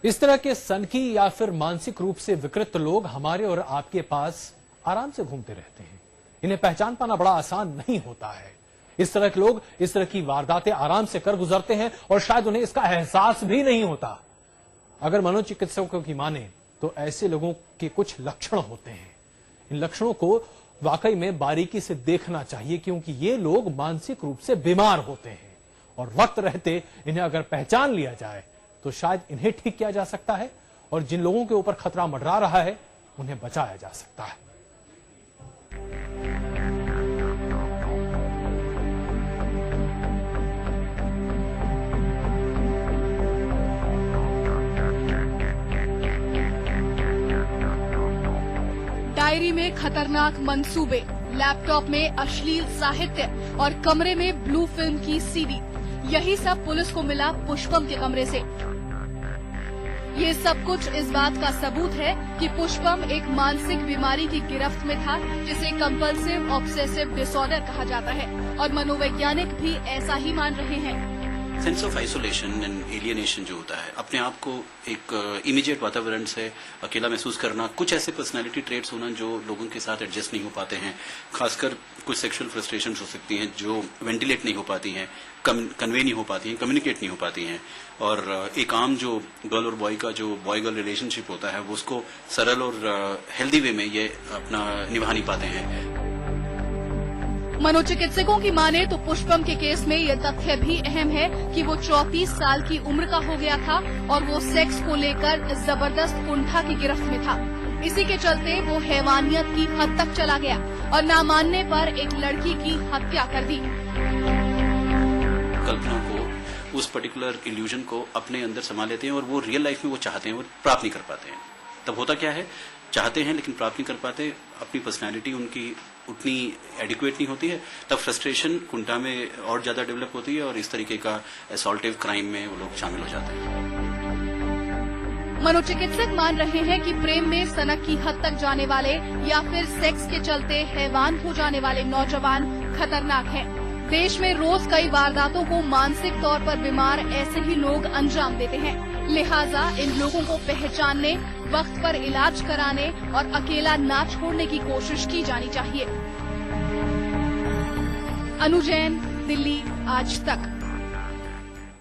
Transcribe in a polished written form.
इस तरह के सनकी या फिर मानसिक रूप से विकृत लोग हमारे और आपके पास आराम से घूमते रहते हैं। इन्हें पहचान पाना बड़ा आसान नहीं होता है। इस तरह के लोग इस तरह की वारदातें आराम से कर गुजरते हैं और शायद उन्हें इसका एहसास भी नहीं होता। अगर मनोचिकित्सकों की माने तो ऐसे लोगों के कुछ लक्षण होते हैं। इन लक्षणों को वाकई में बारीकी से देखना चाहिए, क्योंकि ये लोग मानसिक रूप से बीमार होते हैं और वक्त रहते इन्हें अगर पहचान लिया जाए तो शायद इन्हें ठीक किया जा सकता है और जिन लोगों के ऊपर खतरा मंडरा रहा है उन्हें बचाया जा सकता है। डायरी में खतरनाक मंसूबे, लैपटॉप में अश्लील साहित्य और कमरे में ब्लू फिल्म की सीडी, यही सब पुलिस को मिला पुष्पम के कमरे से। ये सब कुछ इस बात का सबूत है कि पुष्पम एक मानसिक बीमारी की गिरफ्त में था, जिसे कंपल्सिव ऑब्सेसिव डिसऑर्डर कहा जाता है और मनोवैज्ञानिक भी ऐसा ही मान रहे हैं। Sense of isolation and alienation जो होता है, अपने आप को एक इमीडिएट वातावरण से अकेला महसूस करना, कुछ ऐसे पर्सनालिटी ट्रेट्स होना जो लोगों के साथ एडजस्ट नहीं हो पाते हैं, खासकर कुछ सेक्सुअल फ्रस्ट्रेशंस हो सकती हैं जो वेंटिलेट नहीं हो पाती हैं, कन्वे नहीं हो पाती हैं, कम्युनिकेट नहीं हो पाती हैं, और एक आम जो गर्ल और बॉय का जो बॉय गर्ल रिलेशनशिप होता है वो उसको सरल और हेल्दी वे में ये अपना निभा नहीं पाते हैं। मनोचिकित्सकों की माने तो पुष्पम के केस में यह तथ्य भी अहम है कि वो 34 साल की उम्र का हो गया था और वो सेक्स को लेकर जबरदस्त कुंठा की गिरफ्त में था। इसी के चलते वो हैवानियत की हद तक चला गया और ना मानने पर एक लड़की की हत्या कर दी। कल्पना को, उस पर्टिकुलर इल्यूजन को अपने अंदर समा लेते हैं और वो रियल लाइफ में वो चाहते हैं, वो प्राप्त नहीं कर पाते हैं। तब होता क्या है, चाहते हैं लेकिन प्राप्त नहीं कर पाते, अपनी पर्सनैलिटी उनकी उतनी एडिक्वेट नहीं होती है, तब फ्रस्ट्रेशन कुंठा में और ज्यादा डेवलप होती है और इस तरीके का असॉल्टिव क्राइम में वो लोग शामिल हो जाते हैं। मनोचिकित्सक मान रहे हैं कि प्रेम में सनक की हद तक जाने वाले या फिर सेक्स के चलते हैवान हो जाने वाले नौजवान खतरनाक हैं। देश में रोज कई वारदातों को मानसिक तौर पर बीमार ऐसे ही लोग अंजाम देते हैं। लिहाजा इन लोगों को पहचानने, वक्त पर इलाज कराने और अकेला ना छोड़ने की कोशिश की जानी चाहिए। अनु जैन, दिल्ली आज तक।